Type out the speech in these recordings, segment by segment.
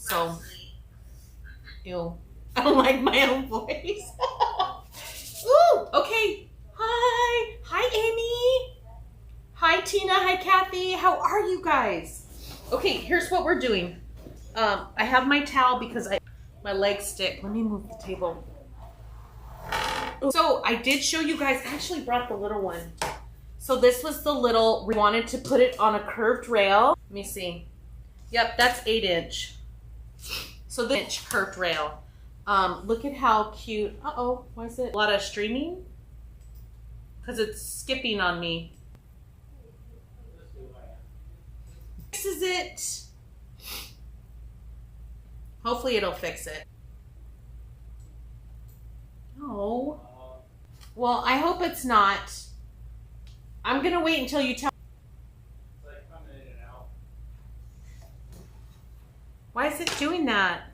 So, ew. I don't like my own voice. Ooh, okay. Hi. Hi, Amy. Hi, Tina. Hi, Kathy. How are you guys? Okay, here's what we're doing. I have my towel because my legs stick. Let me move the table. So I did show you guys, I actually brought the little one. So this was the little, we wanted to put it on a curved rail. Let me see. Yep, that's 8-inch. So the inch curved rail. Look at how cute. Uh-oh, why is it a lot of streaming? Because it's skipping on me. This is it. Hopefully it'll fix it. Oh. Well, I hope it's not. I'm going to wait until you tell. It's like coming in and out. Why is it doing that?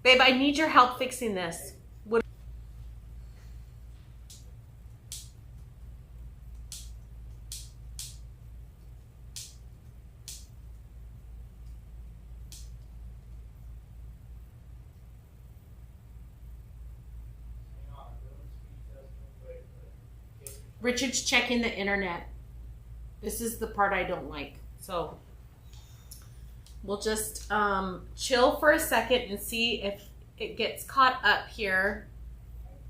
Babe, I need your help fixing this. What? Richard's checking the internet. This is the part I don't like. So we'll just chill for a second and see if it gets caught up here.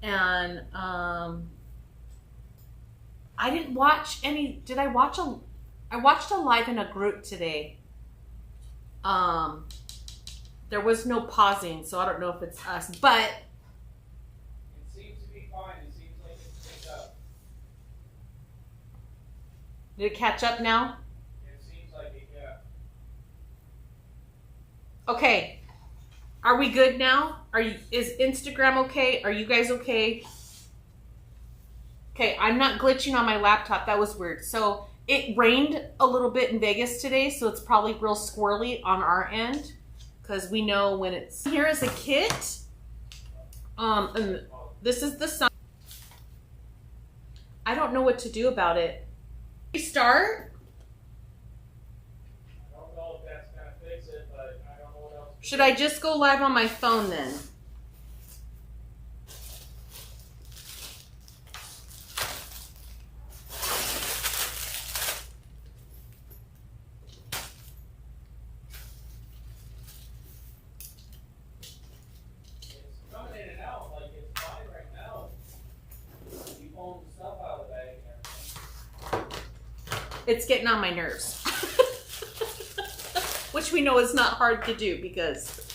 And I didn't watch any. Did I watch a? I watched a live in a group today. There was no pausing, so I don't know if it's us, but It seems to be fine. It seems like it's picked up. did it catch up now? It seems like it, yeah. Okay. Are we good now? Is Instagram okay? Are you guys okay? Okay, I'm not glitching on my laptop. That was weird. So it rained a little bit in Vegas today, so it's probably real squirrely on our end because we know when it's here is a kit. And this is the sun. I don't know what to do about it. Restart? I don't know if that's going to fix it, but I don't know what else. Should I just go live on my phone then? It's coming in and out like it's fine right now. You pulling the stuff out of the bag and everything. It's getting on my nerves. Which we know is not hard to do because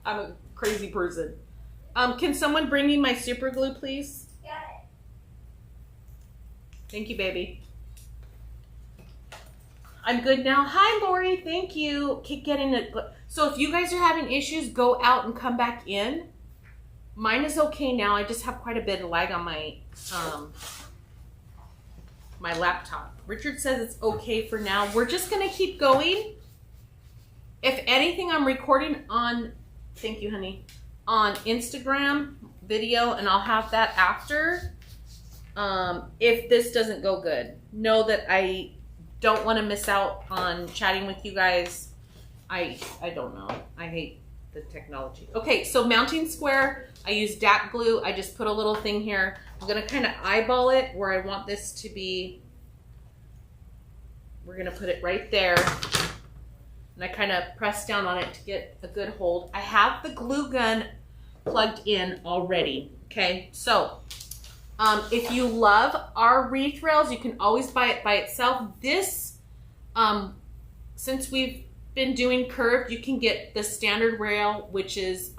I'm a crazy person. Can someone bring me my super glue, please? Got it. Thank you, baby. I'm good now. Hi, Lori. Thank you. Keep getting it. So if you guys are having issues, go out and come back in. Mine is okay now. I just have quite a bit of lag on my my laptop. Richard says it's okay for now. We're just gonna keep going. If anything, I'm recording on, thank you, honey, on Instagram video, and I'll have that after. If this doesn't go good, know that I don't want to miss out on chatting with you guys. I don't know. I hate the technology. Okay, so mounting square, I use DAP glue. I just put a little thing here. I'm gonna kind of eyeball it where I want this to be. We're gonna put it right there. And I kind of press down on it to get a good hold. I have the glue gun plugged in already, okay? So, if you love our wreath rails, you can always buy it by itself. This, since we've been doing curved, you can get the standard rail, which is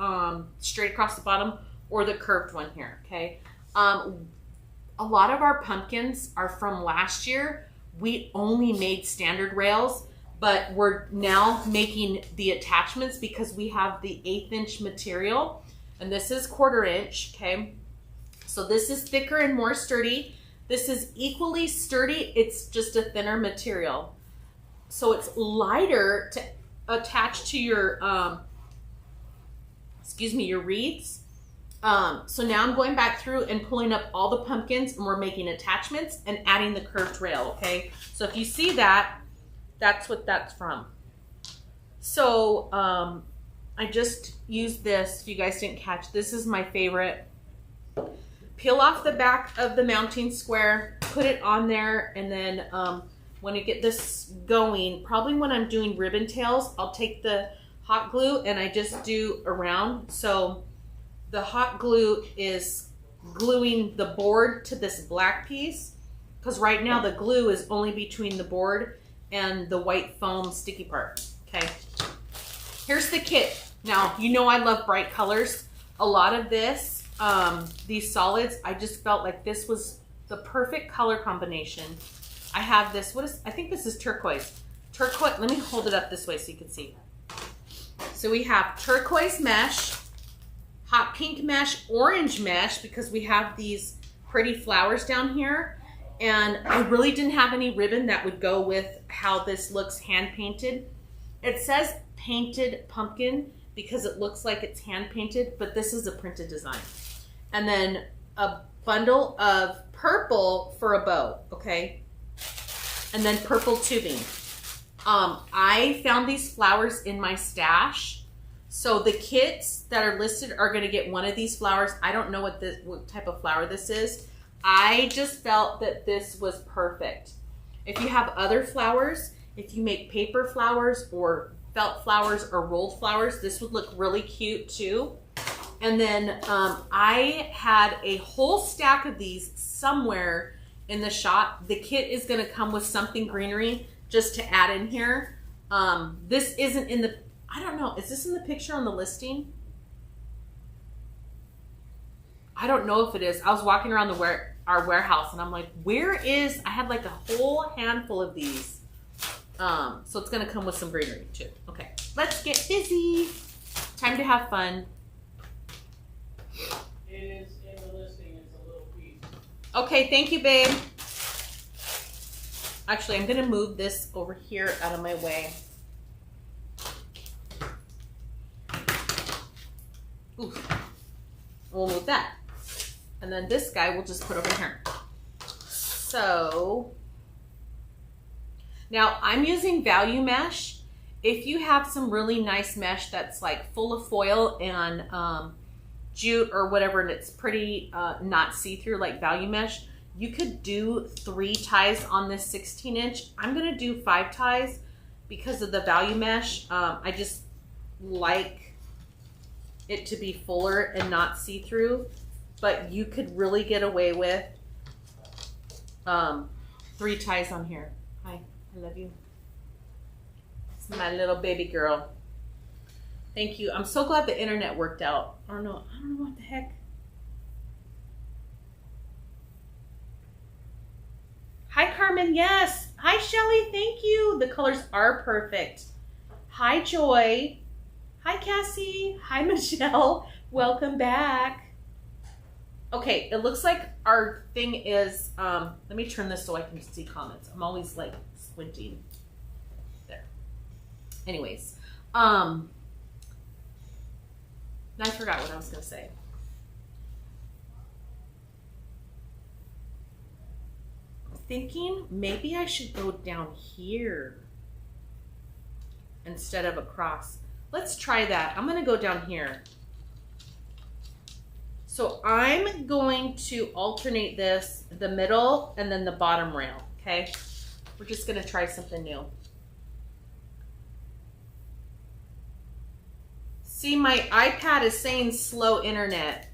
straight across the bottom, or the curved one here, okay? A lot of our pumpkins are from last year. We only made standard rails, but we're now making the attachments because we have the 1/8-inch material, and this is 1/4 inch, okay? So this is thicker and more sturdy. This is equally sturdy, it's just a thinner material. So it's lighter to attach to your, your wreaths. So now I'm going back through and pulling up all the pumpkins, and we're making attachments and adding the curved rail, okay? So if you see that, That's what that's from. So I just used this. If you guys didn't catch, this is my favorite. Peel off the back of the mounting square, put it on there, and then when you get this going, probably when I'm doing ribbon tails, I'll take the hot glue and I just do around. So the hot glue is gluing the board to this black piece, because right now the glue is only between the board and the white foam sticky part. Okay, here's the kit. Now, you know I love bright colors. A lot of this, these solids, I just felt like this was the perfect color combination. I have this, I think this is turquoise. Turquoise, let me hold it up this way so you can see. So we have turquoise mesh, hot pink mesh, orange mesh, because we have these pretty flowers down here. And I really didn't have any ribbon that would go with how this looks hand painted. It says painted pumpkin because it looks like it's hand painted, but this is a printed design. And then a bundle of purple for a bow, okay? And then purple tubing. I found these flowers in my stash. So the kits that are listed are gonna get one of these flowers. I don't know what type of flower this is. I just felt that this was perfect. If you have other flowers, if you make paper flowers or felt flowers or rolled flowers, this would look really cute too. And then I had a whole stack of these somewhere in the shop. The kit is gonna come with something greenery just to add in here. This isn't in the, I don't know, is this in the picture on the listing? I don't know if it is. I was walking around our warehouse and I'm like, where is, I had like a whole handful of these. So it's gonna come with some greenery too. Okay, let's get busy. Time to have fun. It is in the listing, it's a little piece. Okay, thank you, babe. Actually, I'm gonna move this over here out of my way. Oof. We'll move that. And then this guy we'll just put over here. So, now I'm using value mesh. If you have some really nice mesh that's like full of foil and jute or whatever, and it's pretty not see-through like value mesh, you could do 3 ties on this 16-inch. I'm gonna do 5 ties because of the value mesh. I just like it to be fuller and not see-through, but you could really get away with 3 ties on here. Hi, I love you. It's my little baby girl. Thank you. I'm so glad the internet worked out. I don't know what the heck. Hi, Carmen. Yes. Hi, Shelly. Thank you. The colors are perfect. Hi, Joy. Hi, Cassie. Hi, Michelle. Welcome back. Okay, it looks like our thing is, let me turn this so I can see comments. I'm always like squinting. There. Anyways, I forgot what I was gonna say. Thinking maybe I should go down here instead of across. Let's try that. I'm gonna go down here. So I'm going to alternate this, the middle and then the bottom rail, okay? We're just gonna try something new. See, my iPad is saying slow internet.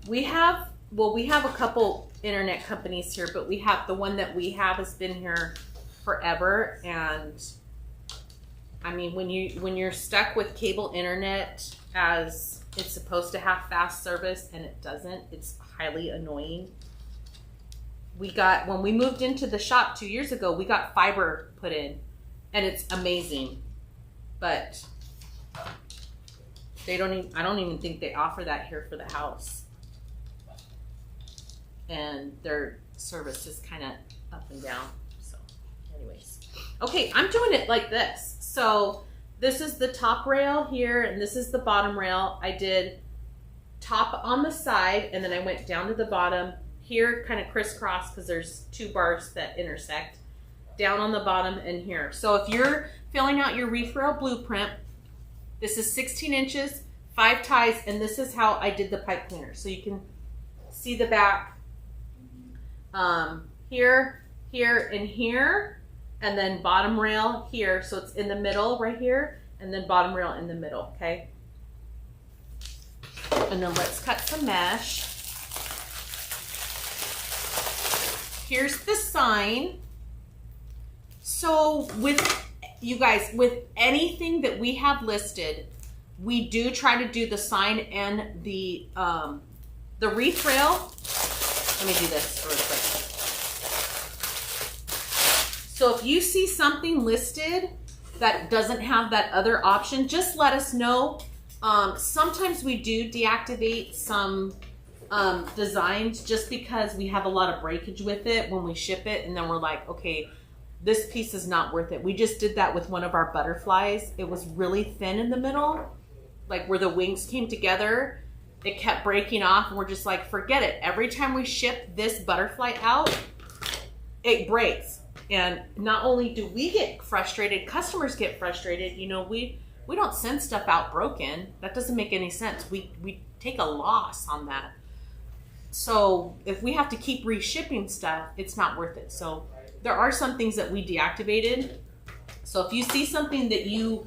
We have a couple internet companies here, but we have the one that we have has been here forever. And I mean, when you're stuck with cable internet as it's supposed to have fast service and it doesn't, it's highly annoying. When we moved into the shop 2 years ago, we got fiber put in and it's amazing, but I don't even think they offer that here for the house. And their service is kind of up and down. So anyways, okay, I'm doing it like this. So this is the top rail here and this is the bottom rail. I did top on the side and then I went down to the bottom here, kind of crisscross because there's 2 bars that intersect, down on the bottom and here. So if you're filling out your wreath rail blueprint, this is 16 inches, 5 ties, and this is how I did the pipe cleaner. So you can see the back here, here, and here, and then bottom rail here. So it's in the middle right here, and then bottom rail in the middle, okay? And then let's cut some mesh. Here's the sign. So with you guys, with anything that we have listed, we do try to do the sign and the wreath rail. Let me do this real quick. So if you see something listed that doesn't have that other option, just let us know. Sometimes we do deactivate some designs just because we have a lot of breakage with it when we ship it, and then we're like, okay, this piece is not worth it. We just did that with one of our butterflies. It was really thin in the middle, like where the wings came together. It kept breaking off, and we're just like, forget it. Every time we ship this butterfly out, it breaks. And not only do we get frustrated, customers get frustrated. You know, we don't send stuff out broken. That doesn't make any sense. We take a loss on that. So if we have to keep reshipping stuff, it's not worth it. So there are some things that we deactivated. So if you see something that you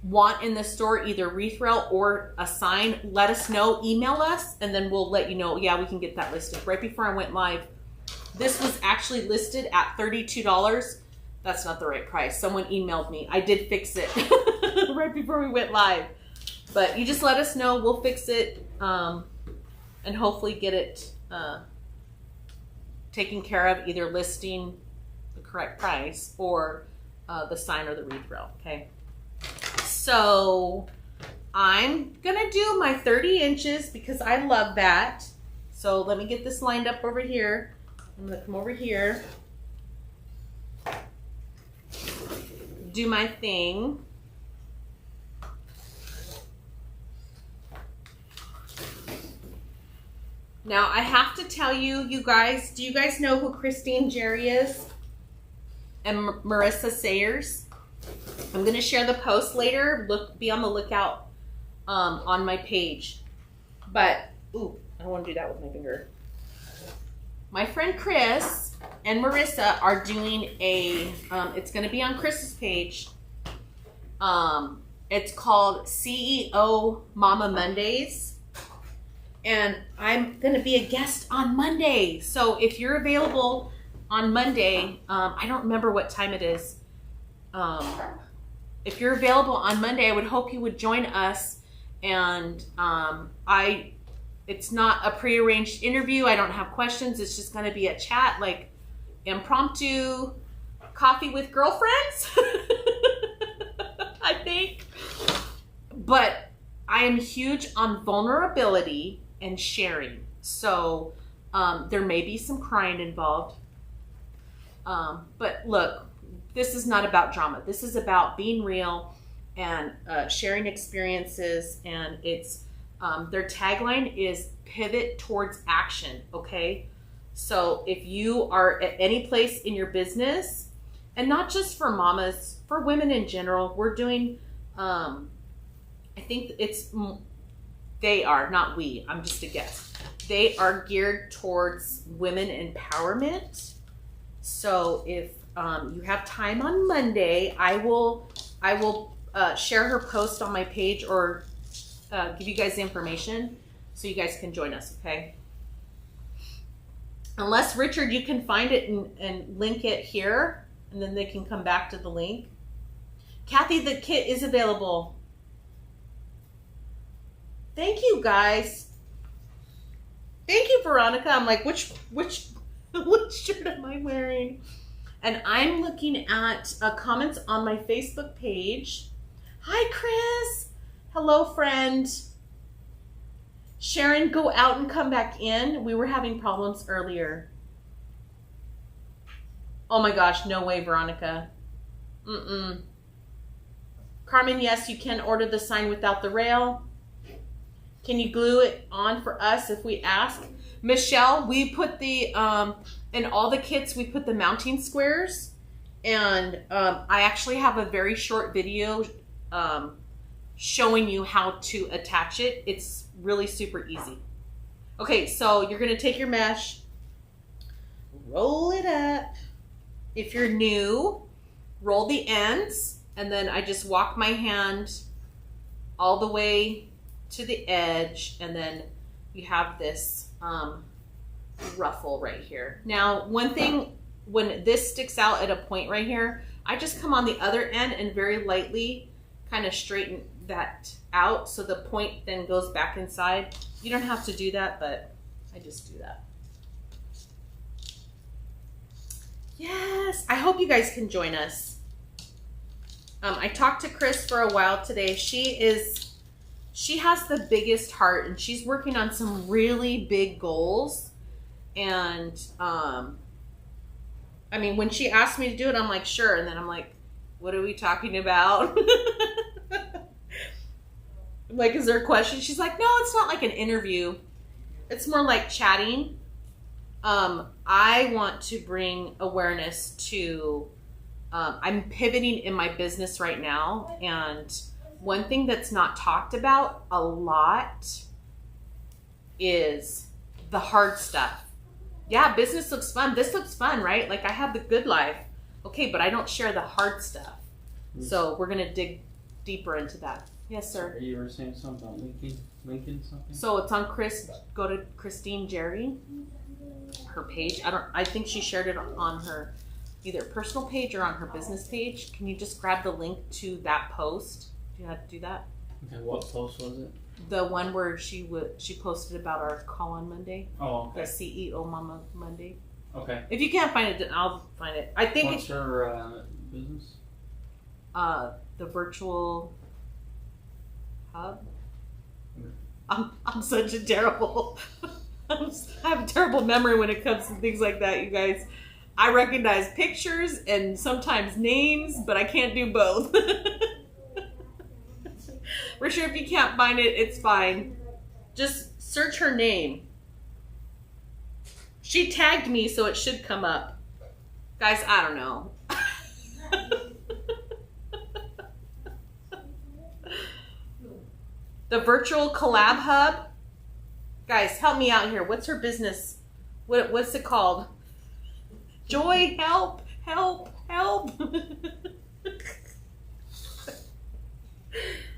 want in the store, either wreath rail or a sign, let us know, email us, and then we'll let you know, yeah, we can get that listed. Right before I went live, this was actually listed at $32. That's not the right price. Someone emailed me. I did fix it right before we went live. But you just let us know. We'll fix it and hopefully get it taken care of, either listing the correct price or the sign or the wreath rail, okay? So I'm gonna do my 30 inches because I love that. So let me get this lined up over here. I'm gonna come over here, do my thing. Now I have to tell you, you guys, do you guys know who Christine Jerry is? And Marissa Sayers? I'm gonna share the post later. Be on the lookout on my page. But, ooh, I don't wanna do that with my finger. My friend Chris and Marissa are doing a, it's gonna be on Chris's page. It's called CEO Mama Mondays. And I'm gonna be a guest on Monday. So if you're available on Monday, I don't remember what time it is. If you're available on Monday, I would hope you would join us. And it's not a prearranged interview. I don't have questions. It's just gonna be a chat, like impromptu coffee with girlfriends, I think. But I am huge on vulnerability and sharing. So there may be some crying involved. But look, this is not about drama. This is about being real and sharing experiences. And it's their tagline is pivot towards action, okay? So if you are at any place in your business, and not just for mamas, for women in general, we're doing, I think they are, not we, I'm just a guest. They are geared towards women empowerment. So if you have time on Monday, I will share her post on my page or give you guys the information so you guys can join us, okay? Unless, Richard, you can find it and link it here, and then they can come back to the link. Kathy, the kit is available. Thank you, guys. Thank you, Veronica. I'm like, which shirt am I wearing? And I'm looking at comments on my Facebook page. Hi, Chris. Hello, friend. Sharon, go out and come back in. We were having problems earlier. Oh my gosh, no way, Veronica. Carmen, yes, you can order the sign without the rail. Can you glue it on for us if we ask? Michelle, we put the, in all the kits, we put the mounting squares. And I actually have a very short video showing you how to attach it. It's really super easy. Okay, so you're going to take your mesh, roll it up. If you're new, roll the ends, and then I just walk my hand all the way to the edge, and then you have this ruffle right here. Now, one thing, when this sticks out at a point right here, I just come on the other end and very lightly kind of straighten that out so the point then goes back inside. You don't have to do that, but I just do that. Yes, I hope you guys can join us. I talked to Chris for a while today. She has the biggest heart, and she's working on some really big goals. And I mean, when she asked me to do it, I'm like, sure. And then I'm like, what are we talking about? I'm like, is there a question? She's like, no, it's not like an interview. It's more like chatting. I want to bring awareness to, I'm pivoting in my business right now. And one thing that's not talked about a lot is the hard stuff. Yeah, business looks fun. This looks fun, right? Like I have the good life. Okay, but I don't share the hard stuff. So we're going to dig deeper into that. Yes, sir. You were saying something about Lincoln something? So it's on go to Christine Jerry, her page. I think she shared it on her either personal page or on her business page. Can you just grab the link to that post? Do you know how to do that? Okay, what post was it? The one where she posted about our call on Monday. Oh, okay. The CEO Mama Monday. Okay. If you can't find it, then I'll find it. I think what's her business? The virtual hub. I'm such a terrible. I have a terrible memory when it comes to things like that, you guys. I recognize pictures and sometimes names, but I can't do both. For sure, if you can't find it, it's fine. Just search her name. She tagged me, so it should come up. Guys, I don't know. The virtual collab hub. Guys, help me out here. What's her business? What's it called? Joy, help, help, help.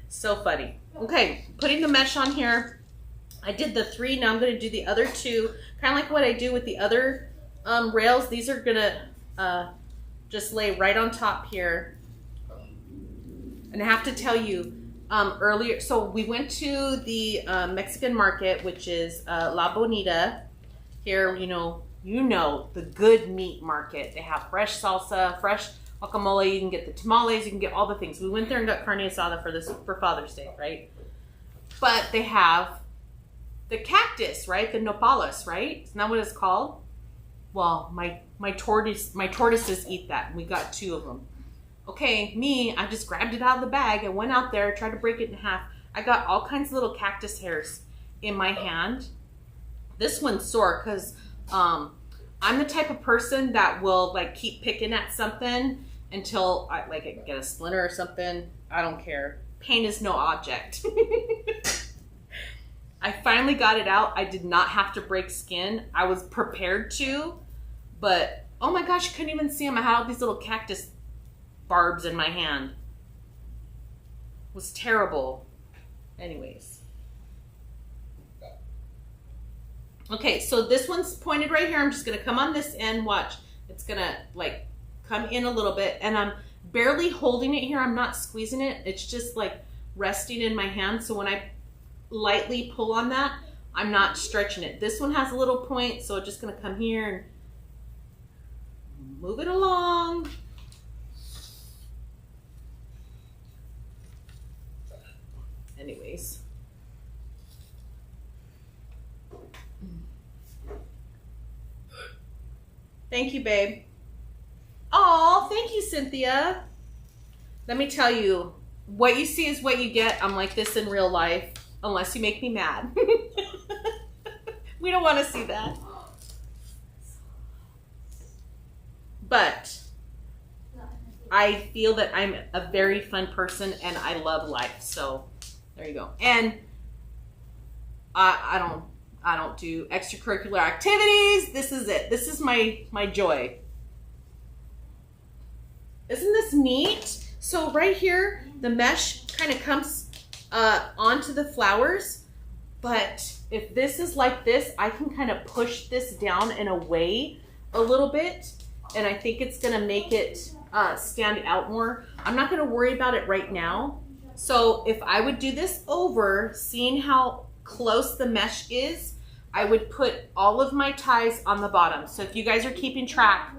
So funny. Okay, putting the mesh on here. I did the 3, now I'm going to do the other 2. Kind of like what I do with the other rails. These are going to just lay right on top here. And I have to tell you, earlier, so we went to the Mexican market, which is La Bonita. Here, you know, the good meat market. They have fresh salsa, fresh guacamole. You can get the tamales. You can get all the things. We went there and got carne asada for Father's Day, right? But they have the cactus, right? The nopales, right? Isn't that what it's called? Well, my tortoises eat that, and we got 2 of them. Okay, I just grabbed it out of the bag and went out there, tried to break it in half. I got all kinds of little cactus hairs in my hand. This one's sore because I'm the type of person that will like keep picking at something until I get a splinter or something. I don't care. Pain is no object. I finally got it out. I did not have to break skin. I was prepared to, but oh my gosh, you couldn't even see them. I had all these little cactus barbs in my hand. It was terrible. Anyways. Okay, so this one's pointed right here. I'm just gonna come on this end, watch. It's gonna like come in a little bit, and I'm barely holding it here. I'm not squeezing it. It's just like resting in my hand. So when I lightly pull on that, I'm not stretching it. This one has a little point, so it's just gonna come here and move it along. Anyways. Thank you, babe. Oh, thank you, Cynthia. Let me tell you, what you see is what you get. I'm like this in real life, unless you make me mad. We don't want to see that. But I feel that I'm a very fun person and I love life. So there you go. And I don't do extracurricular activities. This is it. This is my joy. Isn't this neat? So right here, the mesh kind of comes onto the flowers. But if this is like this, I can kind of push this down and away a little bit. And I think it's going to make it stand out more. I'm not going to worry about it right now. So if I would do this over, seeing how close the mesh is, I would put all of my ties on the bottom. So if you guys are keeping track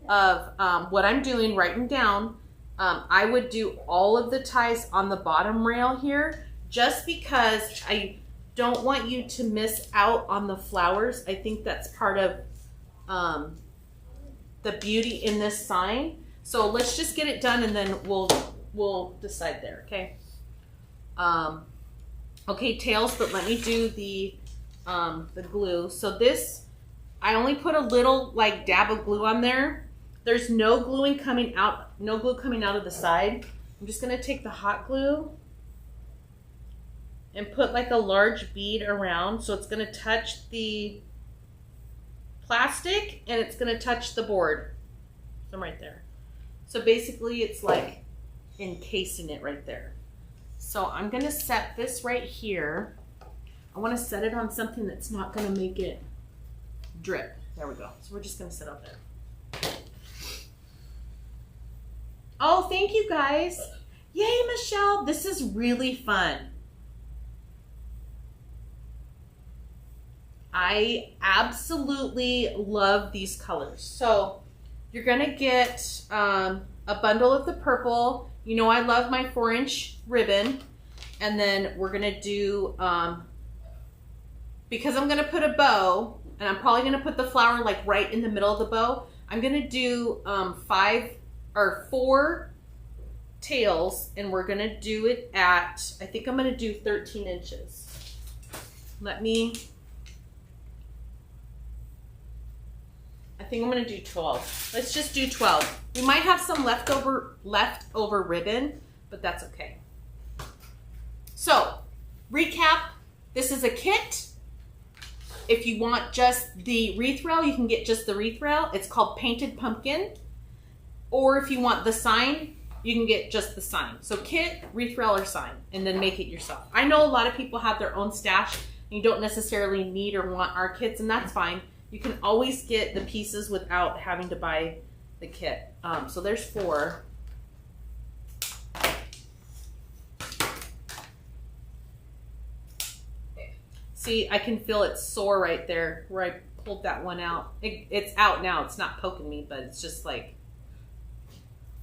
of what I'm doing, writing down, I would do all of the ties on the bottom rail here, just because I don't want you to miss out on the flowers. I think that's part of the beauty in this sign. So let's just get it done and then we'll decide there, okay? Okay, tails, but let me do the glue. So this, I only put a little like dab of glue on there. There's no glue coming out of the side. I'm just gonna take the hot glue and put like a large bead around, so it's gonna touch the plastic and it's gonna touch the board. So I'm right there. So basically it's like encasing it right there. So I'm gonna set this right here. I wanna set it on something that's not gonna make it drip. There we go. So we're just gonna sit out there. Oh, thank you guys. Yay, Michelle. This is really fun. I absolutely love these colors. So you're gonna get a bundle of the purple. You know I love my 4-inch ribbon. And then we're gonna do, because I'm gonna put a bow, and I'm probably gonna put the flower like right in the middle of the bow, I'm gonna do 4 tails, and we're gonna do it at, I think I'm gonna do 13 inches. I think I'm gonna do 12. Let's just do 12. We might have some leftover ribbon, but that's okay. So, recap, this is a kit. If you want just the wreath rail, you can get just the wreath rail. It's called Painted Pumpkin. Or if you want the sign, you can get just the sign. So kit, wreath rail, or sign, and then make it yourself. I know a lot of people have their own stash, and you don't necessarily need or want our kits, and that's fine. You can always get the pieces without having to buy the kit. So there's 4. See, I can feel it sore right there where I pulled that one out. It's out now. It's not poking me, but it's just like,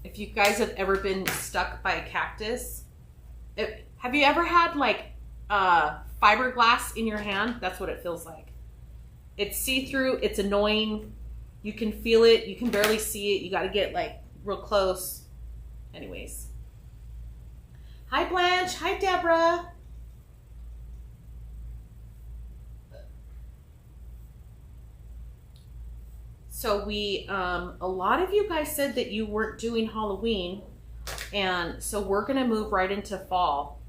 if you guys have ever been stuck by a cactus, have you ever had like fiberglass in your hand? That's what it feels like. It's see-through, it's annoying. You can feel it, you can barely see it. You got to get like real close. Anyways. Hi Blanche, hi Deborah. So a lot of you guys said that you weren't doing Halloween, and so we're gonna move right into fall.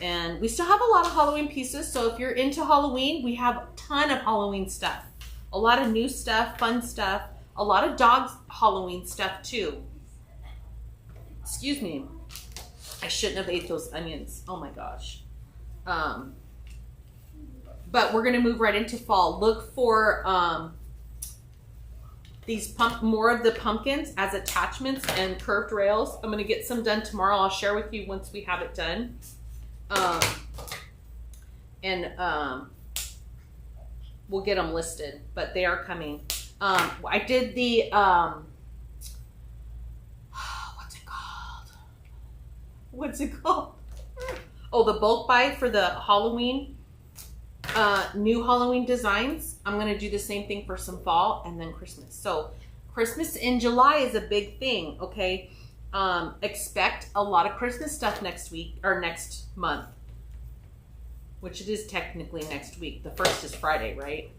And we still have a lot of Halloween pieces, so if you're into Halloween, we have a ton of Halloween stuff. A lot of new stuff, fun stuff, a lot of dogs Halloween stuff too. Excuse me, I shouldn't have ate those onions, oh my gosh. But we're gonna move right into fall. Look for more of the pumpkins as attachments and curved rails. I'm gonna get some done tomorrow. I'll share with you once we have it done. We'll get them listed, but they are coming. I did the, what's it called? Oh, the bulk buy for the Halloween, new Halloween designs. I'm going to do the same thing for some fall and then Christmas. So Christmas in July is a big thing. Okay. Expect a lot of Christmas stuff next week or next month. which it is technically next week. The 1st is Friday, right?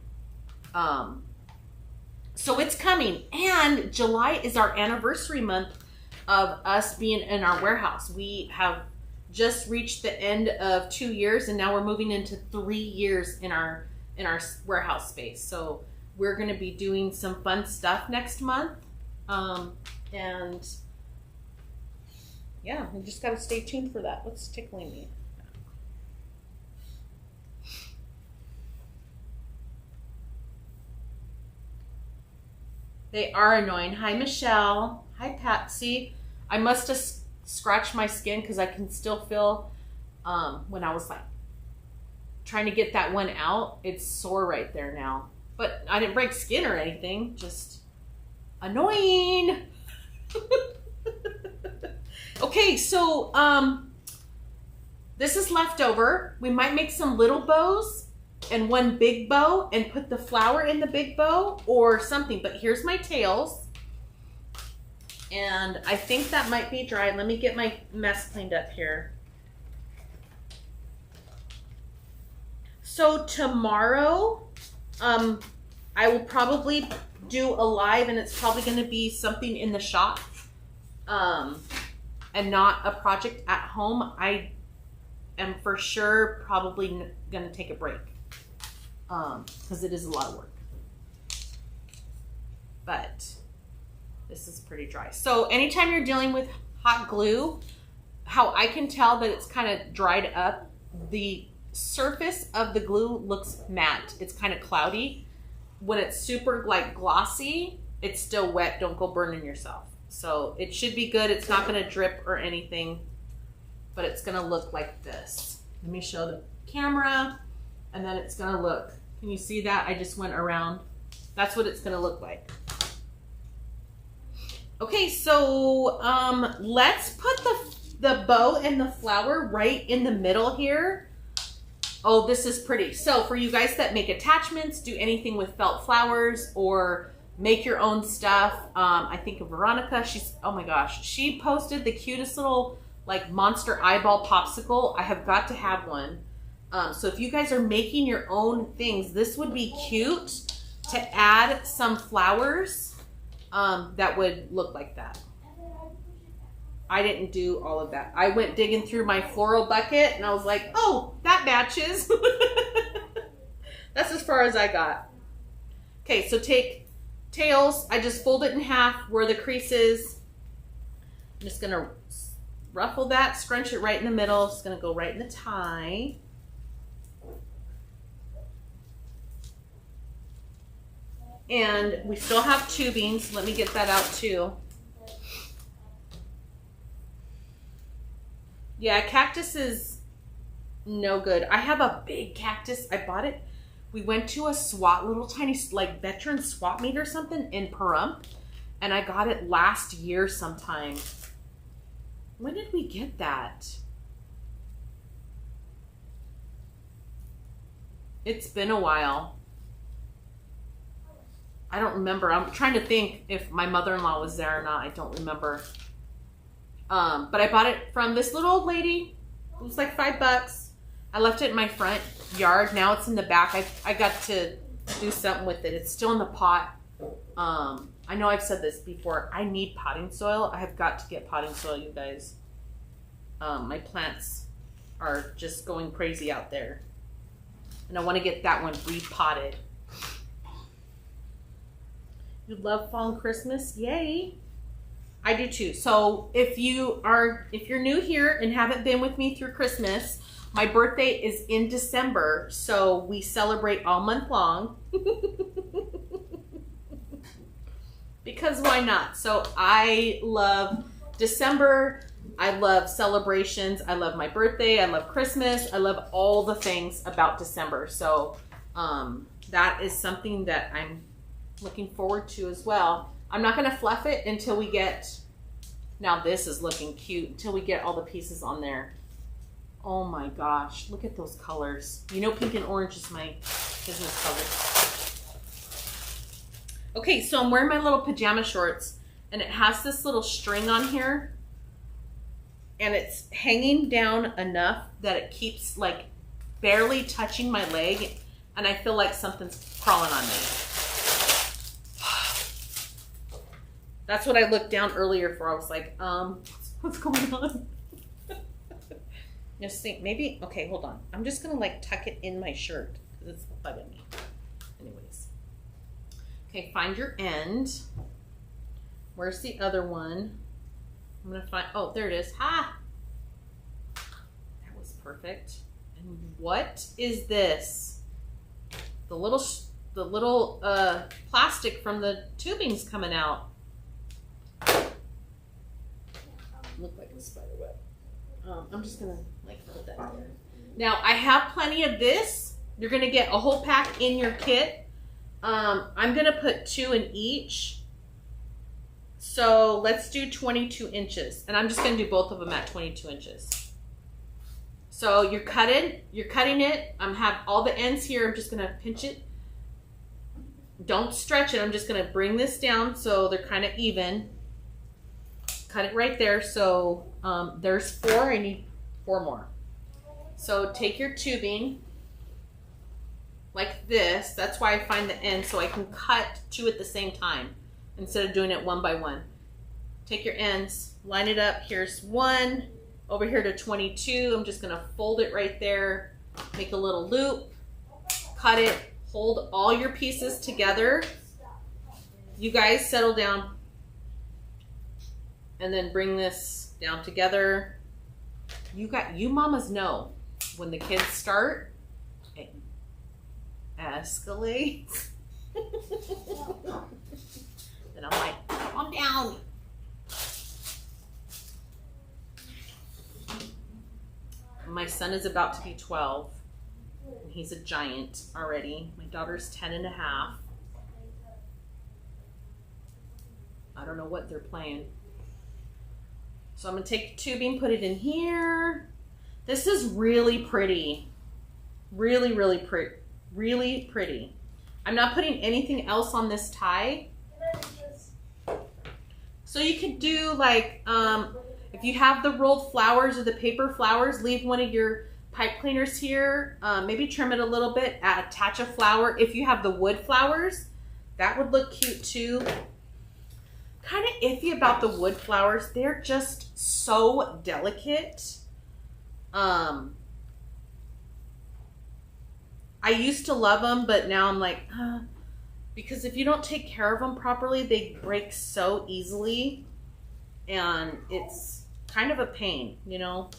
So it's coming. And July is our anniversary month of us being in our warehouse. We have just reached the end of 2 years, and now we're moving into 3 years in our warehouse space. So we're going to be doing some fun stuff next month. And yeah, we just got to stay tuned for that. What's tickling me? They are annoying. Hi, Michelle. Hi, Patsy. I must have scratched my skin because I can still feel when I was like trying to get that one out. It's sore right there now. But I didn't break skin or anything. Just annoying. Okay, so this is leftover. We might make some little bows and one big bow and put the flower in the big bow or something. But here's my tails. And I think that might be dry. Let me get my mess cleaned up here. So tomorrow, I will probably do a live, and it's probably going to be something in the shop, and not a project at home. I am for sure probably going to take a break, because it is a lot of work. But this is pretty dry. So anytime you're dealing with hot glue, how I can tell that it's kind of dried up, the surface of the glue looks matte. It's kind of cloudy. When it's super like glossy, it's still wet. Don't go burning yourself. So it should be good. It's not going to drip or anything, but it's going to look like this. Let me show the camera, and then it's going to look. Can you see that? I just went around. That's what it's going to look like. Okay, so let's put the bow and the flower right in the middle here. Oh, this is pretty. So for you guys that make attachments, do anything with felt flowers, or make your own stuff. I think of Veronica. Oh my gosh, she posted the cutest little like monster eyeball popsicle. I have got to have one. So if you guys are making your own things, this would be cute to add some flowers that would look like that. I didn't do all of that. I went digging through my floral bucket and I was like, oh, that matches. That's as far as I got. Okay, so take tails. I just fold it in half where the crease is. I'm just going to ruffle that, scrunch it right in the middle. It's going to go right in the tie. And we still have tubing, so let me get that out too. Yeah, cactus is no good. I have a big cactus. I bought it. We went to a SWAT, little tiny, like veteran SWAT meet or something in Pahrump. And I got it last year sometime. When did we get that? It's been a while. I don't remember. I'm trying to think if my mother-in-law was there or not. I don't remember. But I bought it from this little old lady. It was like $5. I left it in my front yard. Now it's in the back. I got to do something with it. It's still in the pot. I know I've said this before. I need potting soil. I have got to get potting soil, you guys. My plants are just going crazy out there. And I want to get that one repotted. You love fall and Christmas? Yay! I do too. So if you're new here and haven't been with me through Christmas, my birthday is in December, so we celebrate all month long. Because why not? So I love December. I love celebrations. I love my birthday. I love Christmas. I love all the things about December. So that is something that I'm looking forward to as well. I'm not going to fluff it until we get, now this is looking cute, until we get all the pieces on there. Oh my gosh, look at those colors. You know, pink and orange is my business color. Okay, so I'm wearing my little pajama shorts, and it has this little string on here, and it's hanging down enough that it keeps like barely touching my leg, and I feel like something's crawling on me. That's what I looked down earlier for. I was like, what's going on? Just think, maybe, okay, hold on. I'm just gonna like tuck it in my shirt because it's bugging me. Anyways. Okay, find your end. Where's the other one? I'm gonna find, oh, there it is. Ha! That was perfect. And what is this? The little plastic from the tubing's coming out. Look like a spider web. I'm just gonna like put that there. Now I have plenty of this. You're gonna get a whole pack in your kit. I'm gonna put 2 in each. So let's do 22 inches. And I'm just gonna do both of them at 22 inches. So you're cutting it. I have all the ends here. I'm just gonna pinch it. Don't stretch it. I'm just gonna bring this down so they're kind of even. Cut it right there. So there's 4. I need 4 more. So take your tubing like this. That's why I find the end so I can cut 2 at the same time instead of doing it one by one. Take your ends, line it up. Here's 1 over here to 22. I'm just gonna fold it right there, make a little loop, cut it, hold all your pieces together. You guys settle down. And then bring this down together. You mamas know when the kids start, it escalates. And I'm like, calm down. My son is about to be 12. And he's a giant already. My daughter's 10 and a half. I don't know what they're playing. So I'm gonna take tubing, put it in here. This is really pretty. Really, really pretty. Really pretty. I'm not putting anything else on this tie. So you could do like, if you have the rolled flowers or the paper flowers, leave one of your pipe cleaners here. Maybe trim it a little bit, attach a flower. If you have the wood flowers, that would look cute too. Kind of iffy about the wood flowers. They're just so delicate. I used to love them, but now I'm like, because if you don't take care of them properly, they break so easily, and it's kind of a pain, you know?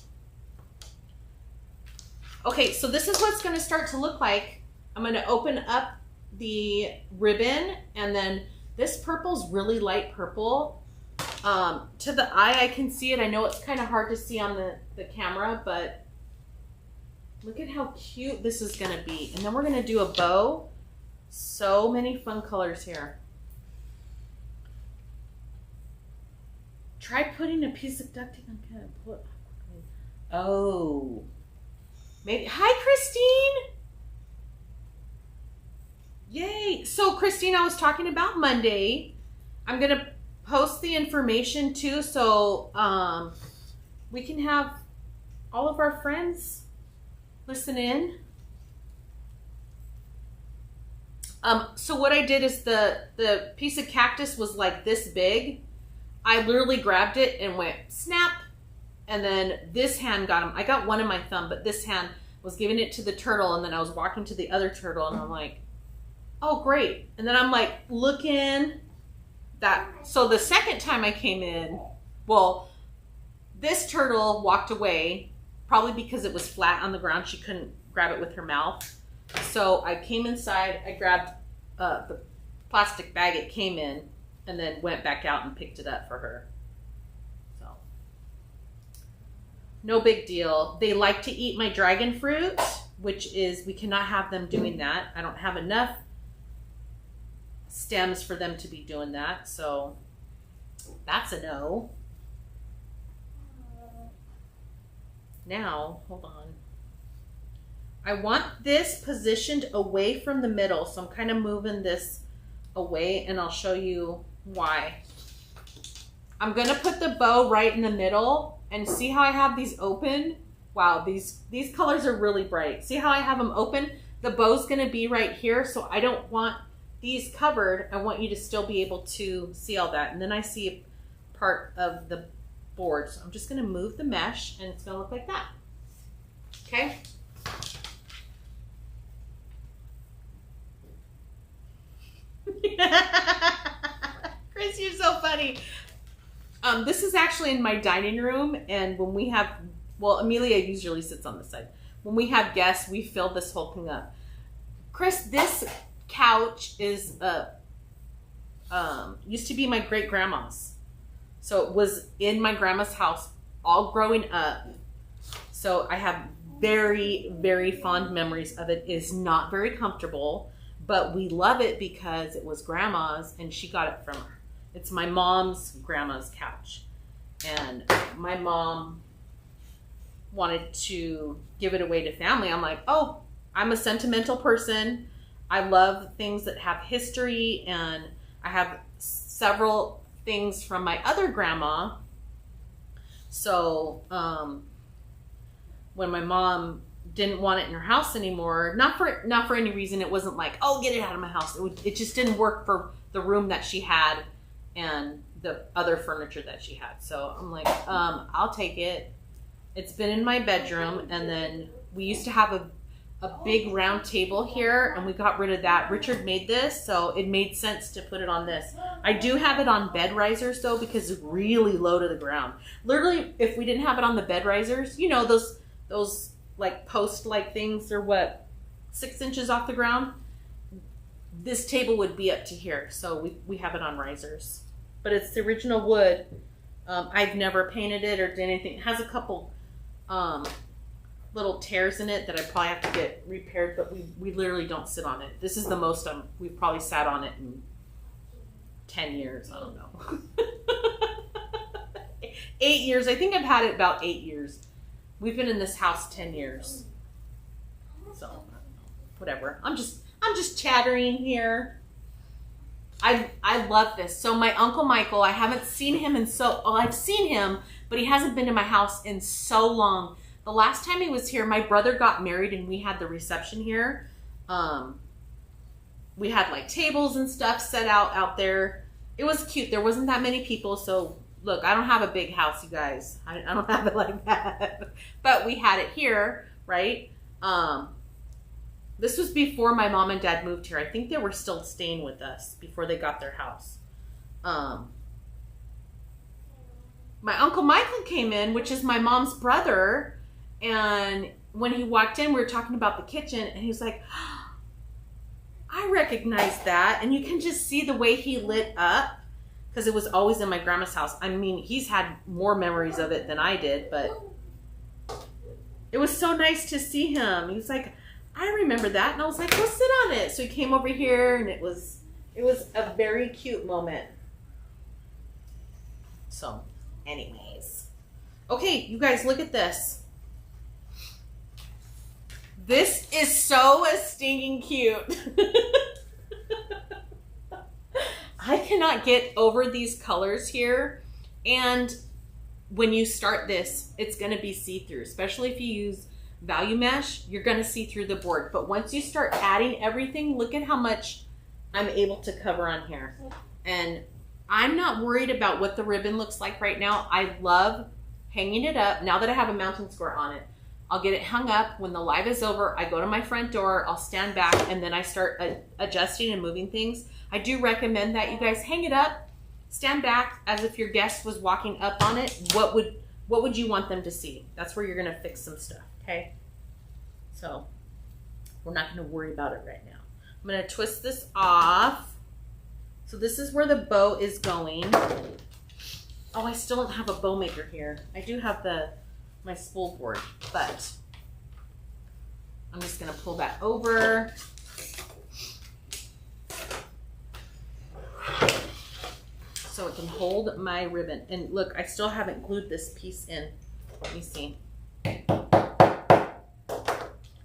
Okay, so this is what it's going to start to look like. I'm going to open up the ribbon, and then this purple's really light purple. To the eye, I can see it. I know it's kind of hard to see on the camera, but look at how cute this is going to be. And then we're going to do a bow. So many fun colors here. Try putting a piece of duct tape on kind of pull it up. Oh. Maybe. Hi, Christine. Yay. So, Christine, I was talking about Monday. I'm going to post the information too, so we can have all of our friends listen in. So what I did is the piece of cactus was like this big. I literally grabbed it and went snap, and then this hand got him. I got one in my thumb, but this hand was giving it to the turtle, and then I was walking to the other turtle, and I'm like, oh great. And then I'm like looking that. So the second time I came in, well, this turtle walked away, probably because it was flat on the ground. She couldn't grab it with her mouth. So I came inside, I grabbed the plastic bag it came in, and then went back out and picked it up for her. So, no big deal. They like to eat my dragon fruit, which is, we cannot have them doing that. I don't have enough stems for them to be doing that, so that's a no. Now, hold on. I want this positioned away from the middle, so I'm kind of moving this away, and I'll show you why. I'm going to put the bow right in the middle, and see how I have these open? Wow, these colors are really bright. See how I have them open? The bow's gonna be right here, so I don't want these covered. I want you to still be able to see all that. And then I see part of the board. So I'm just gonna move the mesh and it's gonna look like that. Okay? Chris, you're so funny. This is actually in my dining room, and when we have, well, Amelia usually sits on this side. When we have guests, we fill this whole thing up. Chris, this couch is used to be my great grandma's, so it was in my grandma's house all growing up. So I have very, very fond memories of it. It is not very comfortable, but we love it because it was grandma's and she got it from her. It's my mom's grandma's couch, and my mom wanted to give it away to family. I'm like, oh, I'm a sentimental person. I love things that have history, and I have several things from my other grandma. So when my mom didn't want it in her house anymore, not for any reason, it wasn't like, oh, get it out of my house. It just didn't work for the room that she had and the other furniture that she had. So I'm like, I'll take it. It's been in my bedroom, and then we used to have a big round table here, and we got rid of that. Richard made this, so it made sense to put it on this. I do have it on bed risers though, because it's really low to the ground. Literally, if we didn't have it on the bed risers, you know, those like post like things, they're what, 6 inches off the ground? This table would be up to here, so we have it on risers. But it's the original wood. I've never painted it or did anything. It has a couple little tears in it that I probably have to get repaired, but we literally don't sit on it. This is the most we've probably sat on it in 10 years. I don't know. 8 years. I think I've had it about 8 years. We've been in this house 10 years. So, whatever. I'm just chattering here. I love this. So my Uncle Michael, I haven't seen him I've seen him, but he hasn't been to my house in so long. The last time he was here, my brother got married and we had the reception here. We had like tables and stuff set out there. It was cute. There wasn't that many people. So look, I don't have a big house, you guys. I don't have it like that. But we had it here, right? This was before my mom and dad moved here. I think they were still staying with us before they got their house. My Uncle Michael came in, which is my mom's brother. And when he walked in, we were talking about the kitchen, and he was like, oh, I recognize that. And you can just see the way he lit up, because it was always in my grandma's house. I mean, he's had more memories of it than I did, but it was so nice to see him. He was like, I remember that. And I was like, well, sit on it. So he came over here, and it was a very cute moment. So anyways, okay, you guys, look at this. This is so stinking cute. I cannot get over these colors here. And when you start this, it's going to be see-through, especially if you use value mesh, you're going to see through the board. But once you start adding everything, look at how much I'm able to cover on here. And I'm not worried about what the ribbon looks like right now. I love hanging it up. Now that I have a mountain square on it, I'll get it hung up. When the live is over, I go to my front door, I'll stand back, and then I start adjusting and moving things. I do recommend that you guys hang it up, stand back as if your guest was walking up on it. What would you want them to see? That's where you're going to fix some stuff, okay? So we're not going to worry about it right now. I'm going to twist this off. So this is where the bow is going. Oh, I still don't have a bow maker here. I do have my spool board, but I'm just going to pull that over. So it can hold my ribbon. And look, I still haven't glued this piece in. Let me see.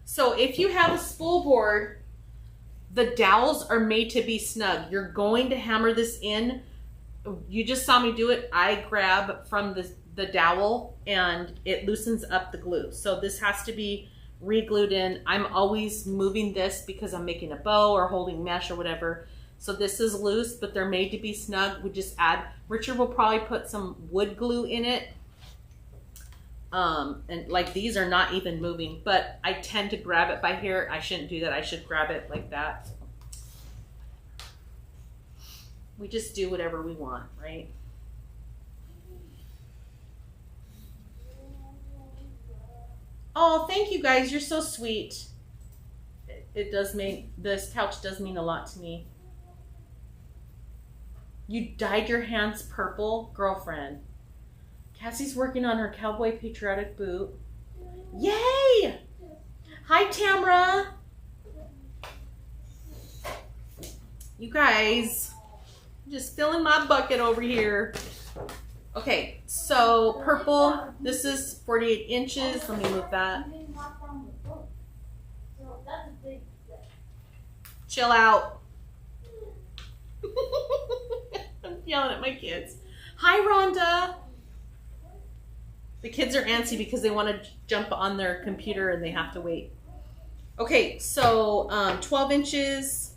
So if you have a spool board, the dowels are made to be snug. You're going to hammer this in. You just saw me do it. I grab from the dowel and it loosens up the glue. So this has to be re-glued in. I'm always moving this because I'm making a bow or holding mesh or whatever. So this is loose, but they're made to be snug. We just add, Richard will probably put some wood glue in it. And like these are not even moving, but I tend to grab it by here. I shouldn't do that. I should grab it like that. We just do whatever we want, right? Oh, thank you guys. You're so sweet. It does make, this couch does mean a lot to me. You dyed your hands purple, girlfriend. Cassie's working on her cowboy patriotic boot. Yay! Hi, Tamra. You guys, just filling my bucket over here. Okay, so purple, this is 48 inches. Let me move that. Chill out. I'm yelling at my kids. Hi, Rhonda. The kids are antsy because they want to jump on their computer and they have to wait. Okay, so 12 inches.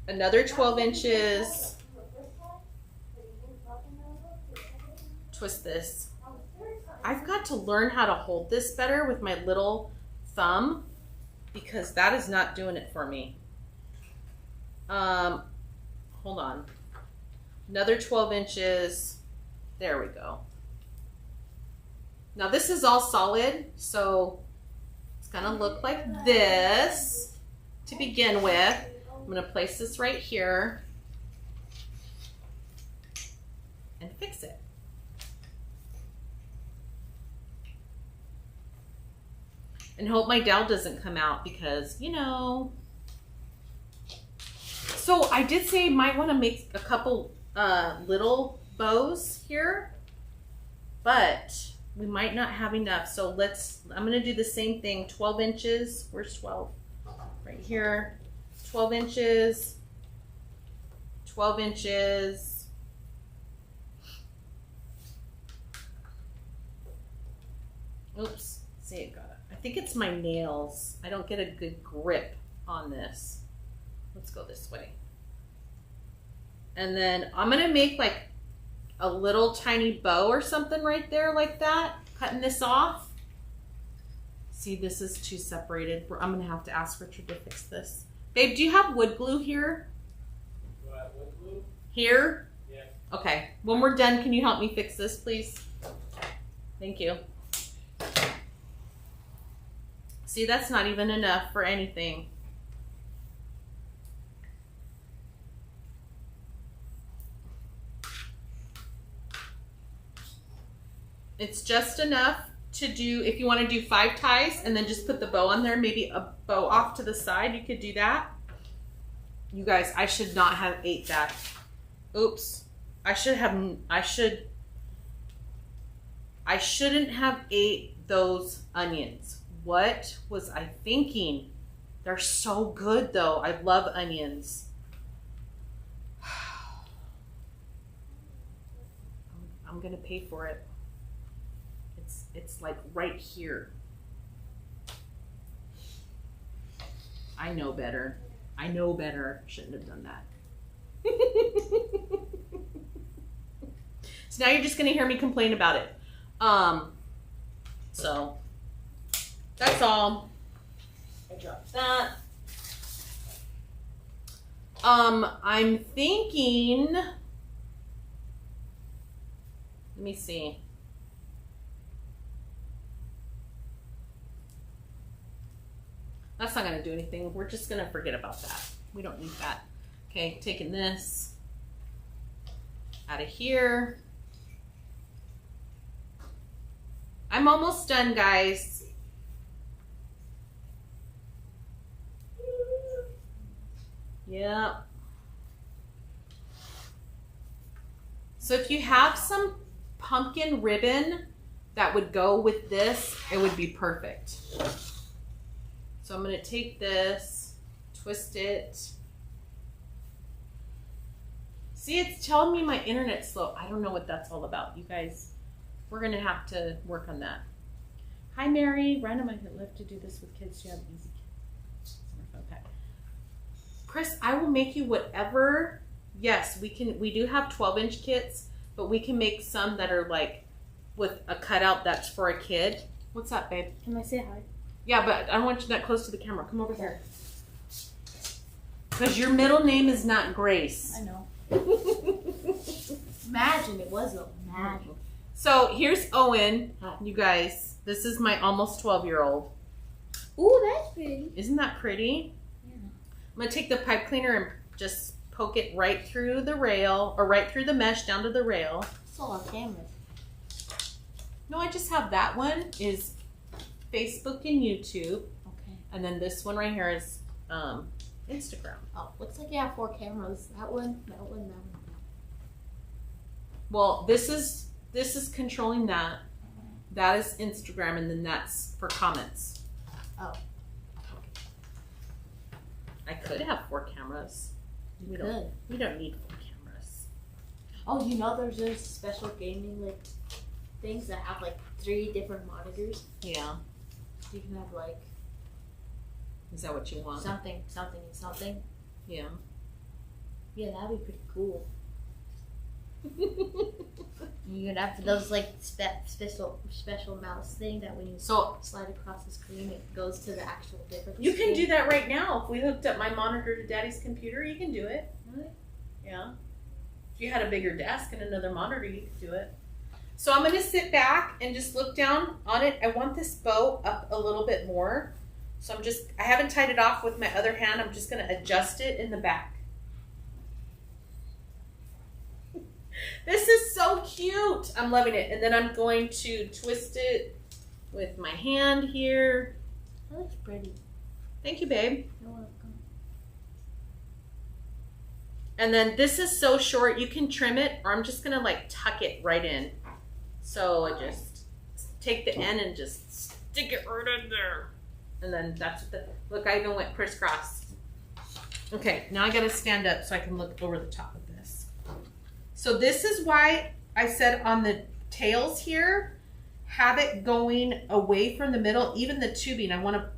Another 12 inches. Twist this. I've got to learn how to hold this better with my little thumb because that is not doing it for me. Hold on. Another 12 inches. There we go. Now this is all solid, so it's gonna look like this to begin with. I'm gonna place this right here and fix it. And hope my dowel doesn't come out because, you know. So I did say I might want to make a couple little bows here, but we might not have enough. So I'm going to do the same thing. 12 inches. Where's 12? Right here. 12 inches. 12 inches. Oops. See, it got it. I think it's my nails. I don't get a good grip on this. Let's go this way. And then I'm going to make like a little tiny bow or something right there like that. Cutting this off. See, this is too separated. I'm going to have to ask Richard to fix this. Babe, do you have wood glue here? Do I have wood glue? Here? Yeah. Okay. When we're done, can you help me fix this, please? Thank you. See, that's not even enough for anything. It's just enough to do, if you want to do 5 ties and then just put the bow on there, maybe a bow off to the side, you could do that. You guys, I should not have ate that. Oops. I shouldn't have ate those onions. What was I thinking? They're so good though. I love onions. I'm gonna pay for it. It's like right here. I know better. I know better. Shouldn't have done that. So now you're just gonna hear me complain about it. So that's all. I dropped that. I'm thinking, let me see. That's not gonna do anything. We're just gonna forget about that. We don't need that. Okay, taking this out of here. I'm almost done, guys. Yeah. So if you have some pumpkin ribbon that would go with this, it would be perfect. So I'm going to take this, twist it. See, See, it's telling me my internet's slow. I don't know what that's all about. You guys, we're going to have to work on that. Hi, Mary. Random, I would love to do this with kids. You have easy kids. Summer fun pack. Chris, I will make you whatever. Yes, we can. We do have 12-inch kits, but we can make some that are like with a cutout that's for a kid. What's up, babe? Can I say hi? Yeah, but I don't want you that close to the camera. Come over here. Because your middle name is not Grace. I know. Imagine it was though. Imagine. So here's Owen. You guys, this is my almost 12-year-old. Ooh, that's pretty. Isn't that pretty? Yeah. I'm going to take the pipe cleaner and just poke it right through the rail, or right through the mesh down to the rail. It's all on camera. No, I just have that one is Facebook and YouTube. Okay. And then this one right here is Instagram. Oh, looks like you have 4 cameras. That one, that one, that one. Well, this is controlling that. That is Instagram, and then that's for comments. Oh. I could have 4 cameras. You could. We don't need 4 cameras. Oh, you know there's those special gaming like things that have like 3 different monitors. Yeah. You can have like Is that what you want? something, something, and something. Yeah. Yeah, that'd be pretty cool. You can have those like special mouse thing that when you So slide across the screen, it goes to the actual different. you can screen. do that right now. If we hooked up my monitor to Daddy's computer, you can do it. Really? Yeah. If you had a bigger desk and another monitor, you could do it. So I'm going to sit back and just look down on it. I want this bow up a little bit more. So I haven't tied it off with my other hand. I'm just going to adjust it in the back. This is so cute. I'm loving it. And then I'm going to twist it with my hand here. That looks pretty. Thank you, babe. You're welcome. And then this is so short, you can trim it, or I'm just gonna like tuck it right in. So I just take the end and just stick it right in there. And then that's what look, I even went crisscross. Okay, now I gotta stand up so I can look over the top of this. So this is why I said on the tails here, have it going away from the middle, even the tubing. I wanna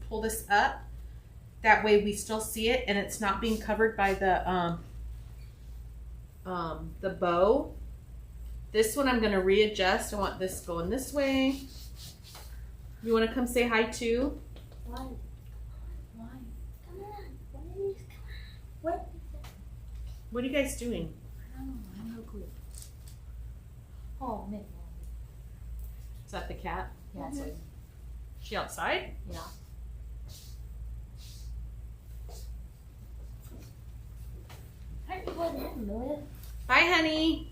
pull this up. That way we still see it and it's not being covered by the bow. This one I'm gonna readjust. I want this going this way. You wanna come say hi too? Why? Why? Come on. Please, come on. What? What are you guys doing? I don't know. I have no clue. Oh, man. Is that the cat? Yeah, it's like, She outside? yeah. Alright, go ahead, Amelia. Bye, honey.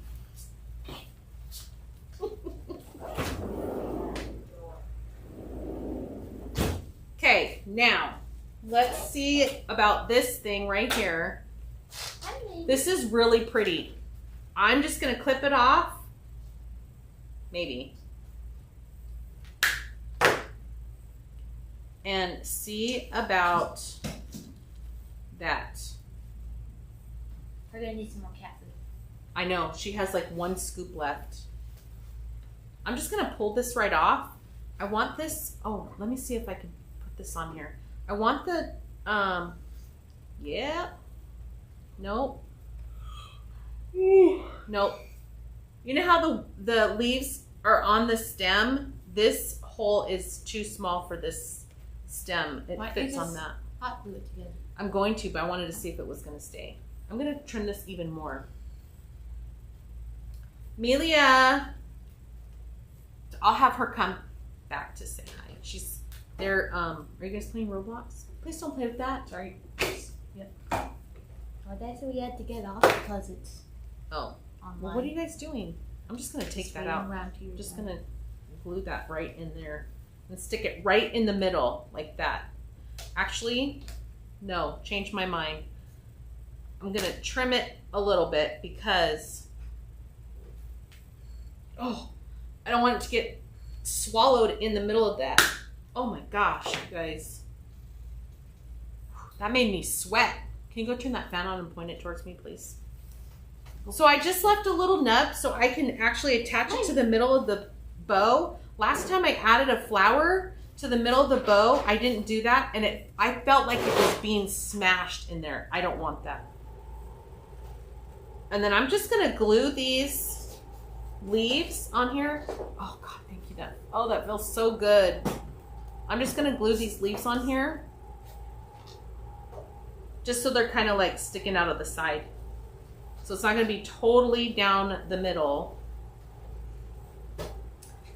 Okay, now let's see about this thing right here. This is really pretty. I'm just gonna clip it off. Maybe. And see about that. We're gonna need some more cat food. I know, she has like 1 scoop left. I'm just gonna pull this right off. I want this, oh, let me see if I can put this on here. I want the, yeah. Nope. Nope. You know how the leaves are on the stem? This hole is too small for this stem. It Why fits don't you on just that. hot glue it together? I'm going to, but I wanted to see if it was gonna stay. I'm gonna trim this even more. Amelia, I'll have her come back to say hi. Are you guys playing Roblox? Please don't play with that. Sorry. Yeah. Oh, that's what we had to get off because it's Oh. online. Well, what are you guys doing? I'm just gonna take that out. Around to your Just side. gonna glue that right in there and stick it right in the middle like that. Actually, no, change my mind. I'm gonna trim it a little bit because I don't want it to get swallowed in the middle of that. Oh my gosh, you guys. That made me sweat. Can you go turn that fan on and point it towards me, please? So I just left a little nub so I can actually attach it to the middle of the bow. Last time I added a flower to the middle of the bow, I didn't do that, and I felt like it was being smashed in there. I don't want that. And then I'm just gonna glue these leaves on here. Oh God, thank you, Dad. Oh, that feels so good. I'm just gonna glue these leaves on here, just so they're kind of like sticking out of the side. So it's not gonna be totally down the middle.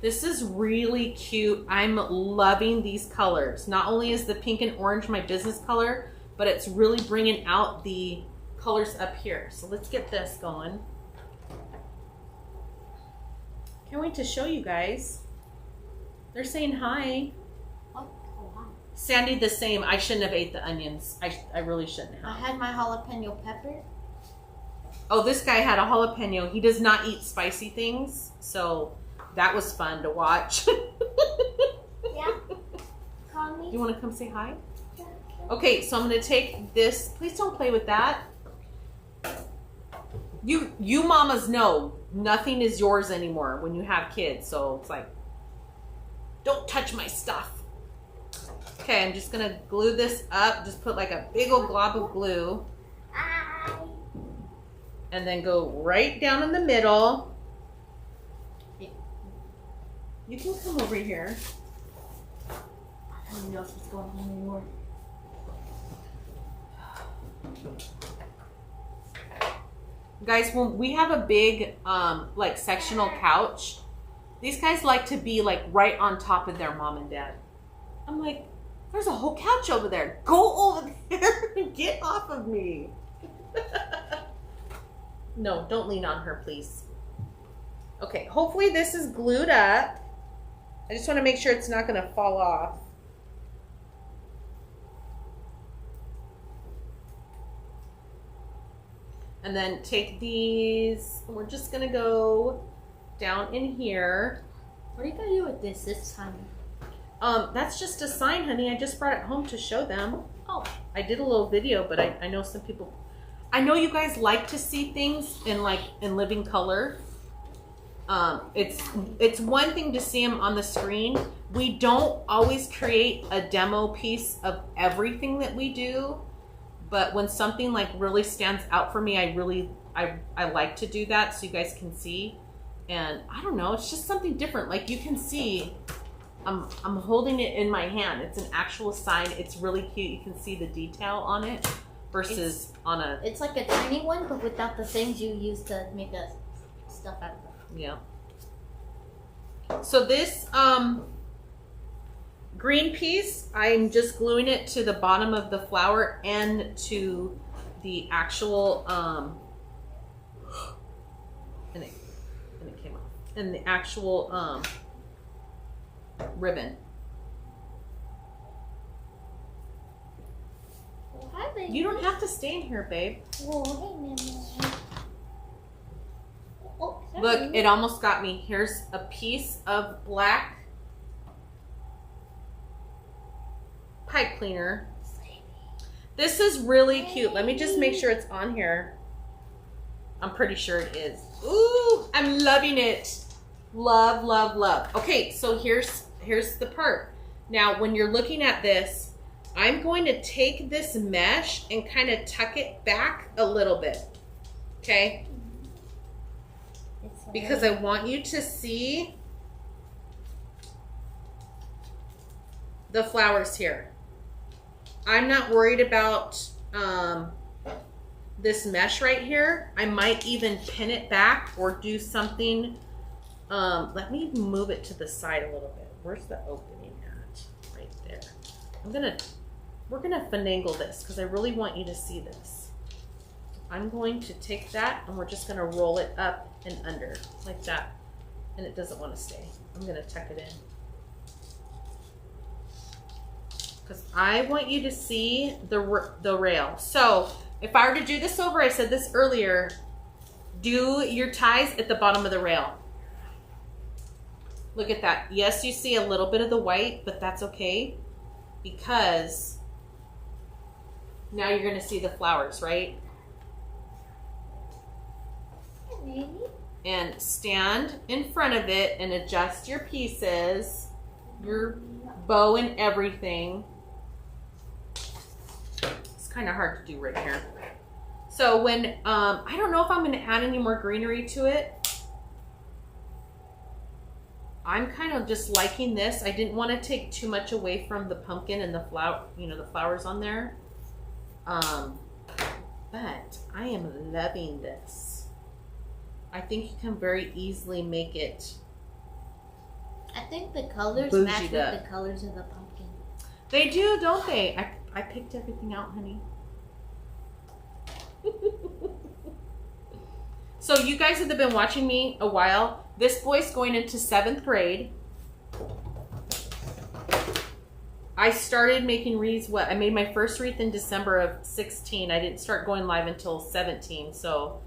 This is really cute. I'm loving these colors. Not only is the pink and orange my business color, but it's really bringing out the colors up here. So let's get this going. Can't wait to show you guys. They're saying hi. Oh, wow. Sandy, the same. I shouldn't have ate the onions. I really shouldn't have. I had my jalapeno pepper. Oh, this guy had a jalapeno. He does not eat spicy things, so that was fun to watch. Yeah. Call me. You want to come say hi? Okay, so I'm going to take this. Please don't play with that. You mamas know nothing is yours anymore when you have kids, so it's like, don't touch my stuff. Okay, I'm just going to glue this up. Just put like a big old glob of glue. And then go right down in the middle. You can come over here. I don't even know what's going on anymore. Guys, when we have a big like sectional couch, these guys like to be like right on top of their mom and dad. I'm like, there's a whole couch over there. Go over there and get off of me. No, don't lean on her, please. Okay, hopefully this is glued up. I just want to make sure it's not going to fall off. And then take these, and we're just going to go down in here. What are you going to do with this time? That's just a sign, honey. I just brought it home to show them. Oh. I did a little video, but I know some people... I know you guys like to see things in living color. It's one thing to see them on the screen. We don't always create a demo piece of everything that we do, but when something like really stands out for me, I like to do that so you guys can see. And I don't know, it's just something different. Like you can see, I'm holding it in my hand. It's an actual sign. It's really cute. You can see the detail on it versus on a... It's like a tiny one, but without the things you use to make the stuff out of it. Yeah. So this green piece, I'm just gluing it to the bottom of the flower and to the actual and it came off. And the actual ribbon. Oh, hi, baby. You don't have to stay in here, babe. Oh, hey, Mama. Oh, sorry. Look, it almost got me. Here's a piece of black pipe cleaner. This is really cute. Let me just make sure it's on here. I'm pretty sure it is. Ooh, I'm loving it. Love, love, love. Okay, so here's the part. Now, when you're looking at this, I'm going to take this mesh and kind of tuck it back a little bit. Okay? Because I want you to see the flowers here. I'm not worried about this mesh right here. I might even pin it back or do something. Let me move it to the side a little bit. Where's the opening at? Right there. We're gonna finagle this because I really want you to see this. I'm going to take that and we're just gonna roll it up and under like that. And it doesn't want to stay. I'm gonna tuck it in. Because I want you to see the rail. So if I were to do this over, I said this earlier, do your ties at the bottom of the rail. Look at that. Yes, you see a little bit of the white, but that's okay because now you're going to see the flowers, right? and stand in front of it and adjust your pieces, your bow and everything. It's kind of hard to do right here. So when, I don't know if I'm going to add any more greenery to it. I'm kind of just liking this. I didn't want to take too much away from the pumpkin and the flower, you know, the flowers on there. But I am loving this. I think you can very easily make it. I think the colors Bougied match with up. the colors of the pumpkin. They do, don't they? I picked everything out, honey. So you guys that have been watching me a while, this boy's going into 7th grade. I started making wreaths, I made my first wreath in December of 16. I didn't start going live until 17. So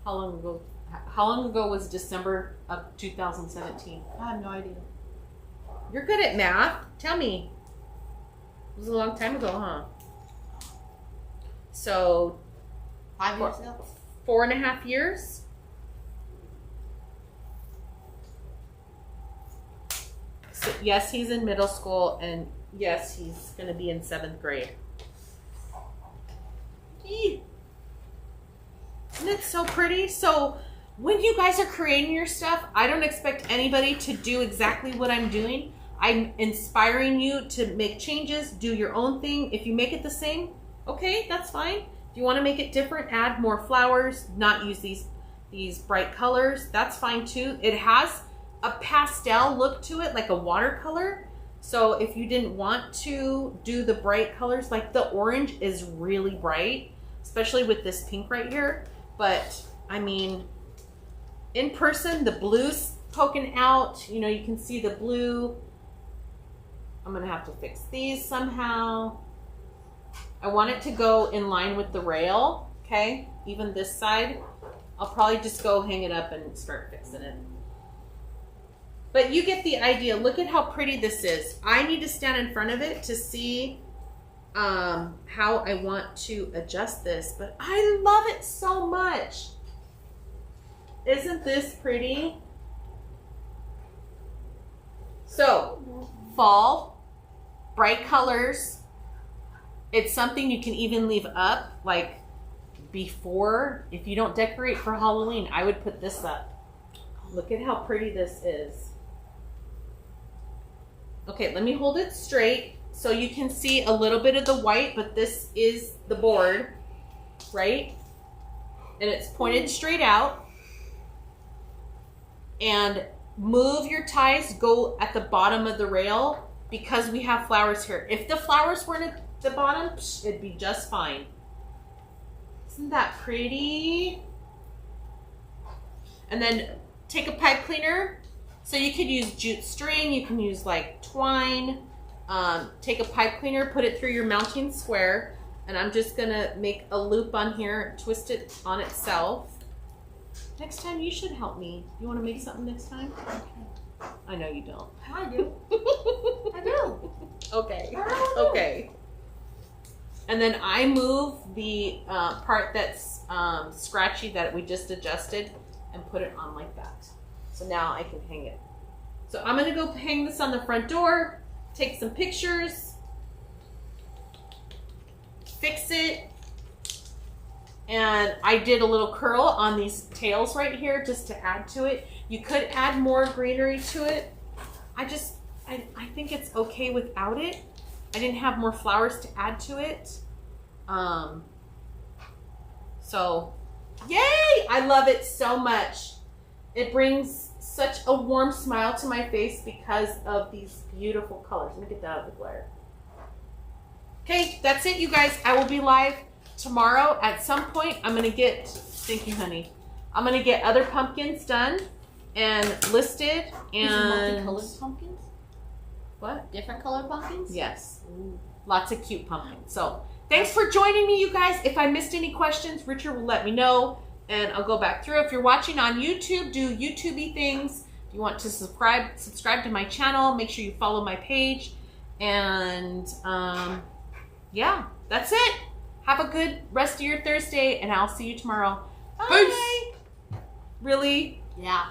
how long ago was December of 2017? I have no idea. You're good at math. Tell me. It was a long time ago, huh? So 5 years ago. 4.5 years. So yes, he's in middle school, and yes, he's going to be in 7th grade. Eee. Isn't it so pretty? So when you guys are creating your stuff, I don't expect anybody to do exactly what I'm doing. I'm inspiring you to make changes, do your own thing. If you make it the same, okay, that's fine. If you want to make it different, add more flowers, not use these bright colors, that's fine too. It has a pastel look to it, like a watercolor. So if you didn't want to do the bright colors, like the orange is really bright, especially with this pink right here. But I mean, in person, the blue's poking out. You know, you can see the blue. I'm gonna have to fix these somehow. I want it to go in line with the rail, okay? Even this side. I'll probably just go hang it up and start fixing it. But you get the idea. Look at how pretty this is. I need to stand in front of it to see how I want to adjust this, but I love it so much. Isn't this pretty? So, fall, bright colors. It's something you can even leave up, like before. If you don't decorate for Halloween, I would put this up. Look at how pretty this is. Okay, let me hold it straight so you can see a little bit of the white, but this is the board, right? And it's pointed straight out. And move your ties, go at the bottom of the rail because we have flowers here. If the flowers weren't at the bottom, it'd be just fine. Isn't that pretty? And then take a pipe cleaner. So you could use jute string, you can use like twine. Take a pipe cleaner, put it through your mounting square, and I'm just gonna make a loop on here, twist it on itself. Next time you should help me. You wanna make something next time? I know you don't. I do. I do. Okay, I don't know. okay. And then I move the part that's scratchy that we just adjusted and put it on like that. So now I can hang it. So I'm gonna go hang this on the front door, take some pictures, fix it. And I did a little curl on these tails right here just to add to it. You could add more greenery to it. I think it's okay without it. I didn't have more flowers to add to it. So, yay! I love it so much. It brings such a warm smile to my face because of these beautiful colors. Let me get that out of the glare. Okay, that's it, you guys. I will be live tomorrow at some point. I'm gonna get, thank you, honey. I'm gonna get other pumpkins done and listed and Multicolored pumpkins? what? Different colored pumpkins? Yes, lots of cute pumpkins. So thanks for joining me, you guys. If I missed any questions, Richard will let me know and I'll go back through. If you're watching on YouTube, do YouTube-y things. If you want to subscribe to my channel, make sure you follow my page. And yeah, that's it. Have a good rest of your Thursday and I'll see you tomorrow. Bye. Really? Yeah.